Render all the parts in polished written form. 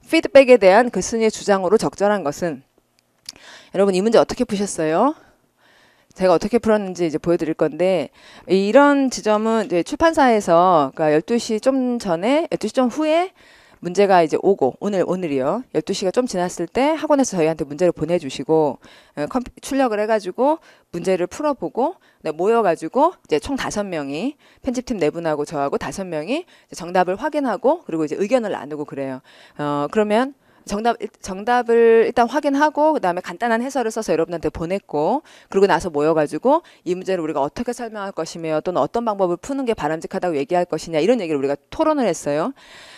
피드백에 대한 그 스승의 주장으로 적절한 것은 여러분 이 문제 어떻게 푸셨어요? 제가 어떻게 풀었는지 이제 보여드릴 건데 이런 지점은 이제 출판사에서 그러니까 12시 좀 전에 12시 좀 후에 문제가 이제 오고 오늘이요. 12시가 좀 지났을 때 학원에서 저희한테 문제를 보내주시고 출력을 해가지고 문제를 풀어보고 모여가지고 이제 총 5명이 편집팀 4분하고 저하고 5명이 정답을 확인하고 그리고 이제 의견을 나누고 그래요. 그러면 정답을 일단 확인하고 그다음에 간단한 해설을 써서 여러분한테 보냈고 그러고 나서 모여가지고 이 문제를 우리가 어떻게 설명할 것이며 또는 어떤 방법을 푸는 게 바람직하다고 얘기할 것이냐 이런 얘기를 우리가 토론을 했어요.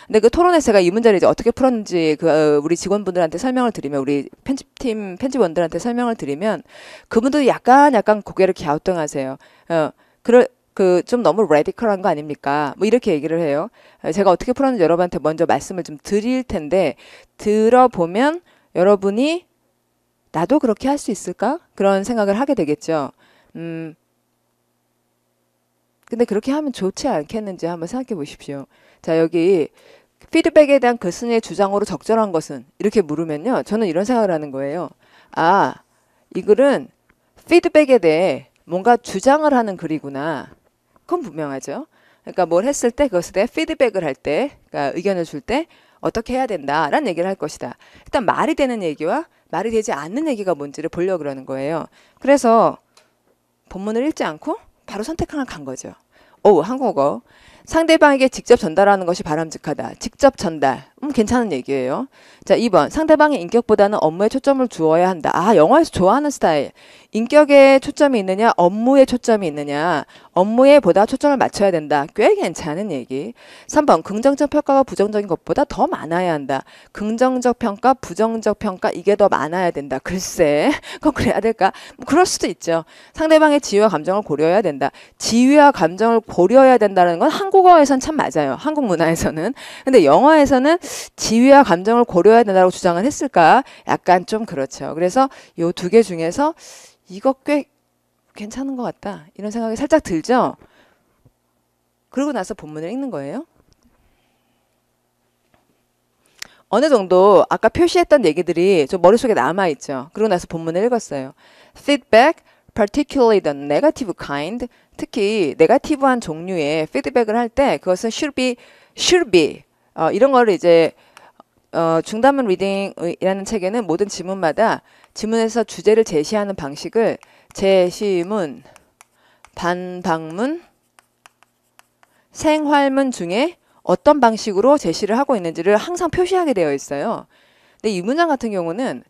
근데 그 토론에서 제가 이 문제를 이제 어떻게 풀었는지 우리 직원분들한테 설명을 드리면 우리 편집팀 편집원들한테 설명을 드리면 그분들이 약간 고개를 갸우뚱하세요. 좀 너무 레디컬한 거 아닙니까? 뭐 이렇게 얘기를 해요. 제가 어떻게 풀었는지 여러분한테 먼저 말씀을 좀 드릴 텐데 들어보면 여러분이 나도 그렇게 할 수 있을까? 그런 생각을 하게 되겠죠. 근데 그렇게 하면 좋지 않겠는지 한번 생각해 보십시오. 자, 여기 피드백에 대한 그 스승의 주장으로 적절한 것은 이렇게 물으면요. 저는 이런 생각을 하는 거예요. 아, 이 글은 피드백에 대해 뭔가 주장을 하는 글이구나. 그건 분명하죠. 그러니까 뭘 했을 때 그것에 대해 피드백을 할 때, 그러니까 의견을 줄 때 어떻게 해야 된다라는 얘기를 할 것이다. 일단 말이 되는 얘기와 말이 되지 않는 얘기가 뭔지를 보려고 그러는 거예요. 그래서 본문을 읽지 않고 바로 선택 하나 간 거죠. 한국어. 상대방에게 직접 전달하는 것이 바람직하다. 직접 전달. 괜찮은 얘기예요. 자, 2번. 상대방의 인격보다는 업무에 초점을 두어야 한다. 영어에서 좋아하는 스타일. 인격에 초점이 있느냐, 업무에 초점이 있느냐. 업무에 보다 초점을 맞춰야 된다. 꽤 괜찮은 얘기. 3번. 긍정적 평가가 부정적인 것보다 더 많아야 한다. 긍정적 평가, 부정적 평가 이게 더 많아야 된다. 글쎄, 그건 그래야 될까? 그럴 수도 있죠. 상대방의 지위와 감정을 고려해야 된다. 지위와 감정을 고려해야 된다는 건 한국어에선 참 맞아요. 한국 문화에서는. 근데 영어에서는 지위와 감정을 고려해야 된다고 주장을 했을까? 약간 좀 그렇죠. 그래서 요 2개 중에서 이거 꽤 괜찮은 것 같다. 이런 생각이 살짝 들죠? 그러고 나서 본문을 읽는 거예요. 어느 정도 아까 표시했던 얘기들이 좀 머릿속에 남아있죠. 그러고 나서 본문을 읽었어요. Feedback, particularly the negative kind, 특히 네거티브한 종류의 피드백을 할 때 그것은 should be 이런 거를 이제 중단문 리딩이라는 책에는 모든 지문마다 지문에서 주제를 제시하는 방식을 제시문, 반박문, 생활문 중에 어떤 방식으로 제시를 하고 있는지를 항상 표시하게 되어 있어요. 근데 이 문장 같은 경우는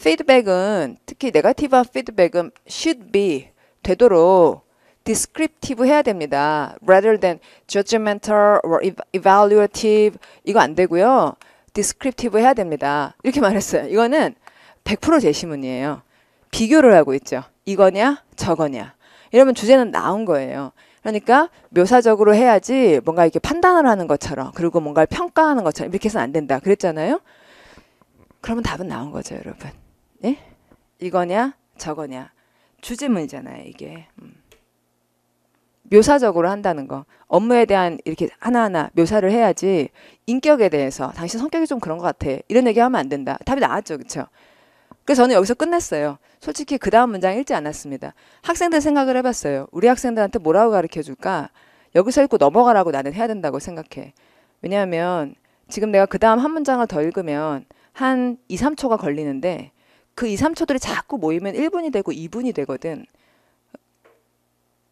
피드백은 특히 네거티브한 피드백은 should be 되도록 descriptive 해야 됩니다. rather than judgmental or evaluative 이거 안 되고요. descriptive 해야 됩니다. 이렇게 말했어요. 이거는 100% 제시문이에요. 비교를 하고 있죠. 이거냐 저거냐. 이러면 주제는 나온 거예요. 그러니까 묘사적으로 해야지 뭔가 이렇게 판단을 하는 것처럼 그리고 뭔가를 평가하는 것처럼 이렇게 해서는 안 된다. 그랬잖아요. 그러면 답은 나온 거죠, 여러분. 예? 이거냐 저거냐. 주제문이잖아요, 이게. 묘사적으로 한다는 거. 업무에 대한 이렇게 하나하나 묘사를 해야지 인격에 대해서 당신 성격이 좀 그런 것 같아. 이런 얘기하면 안 된다. 답이 나왔죠. 그렇죠? 그래서 저는 여기서 끝냈어요. 솔직히 그 다음 문장 읽지 않았습니다. 학생들 생각을 해봤어요. 우리 학생들한테 뭐라고 가르쳐줄까? 여기서 읽고 넘어가라고 나는 해야 된다고 생각해. 왜냐하면 지금 내가 그 다음 한 문장을 더 읽으면 한 2, 3초가 걸리는데 그 2, 3초들이 자꾸 모이면 1분이 되고 2분이 되거든.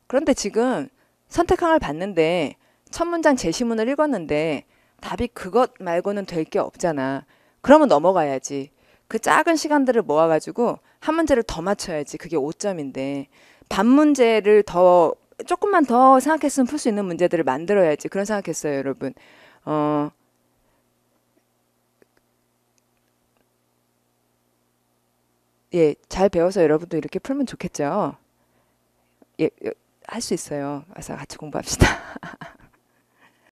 그런데 지금 선택항을 봤는데 첫 문장 제시문을 읽었는데 답이 그것 말고는 될 게 없잖아. 그러면 넘어가야지. 그 작은 시간들을 모아가지고 한 문제를 더 맞춰야지. 그게 5점인데 반 문제를 더 조금만 더 생각했으면 풀 수 있는 문제들을 만들어야지. 그런 생각했어요, 여러분. 예, 잘 배워서 여러분도 이렇게 풀면 좋겠죠. 예, 할 수 있어요. 와서 같이 공부합시다.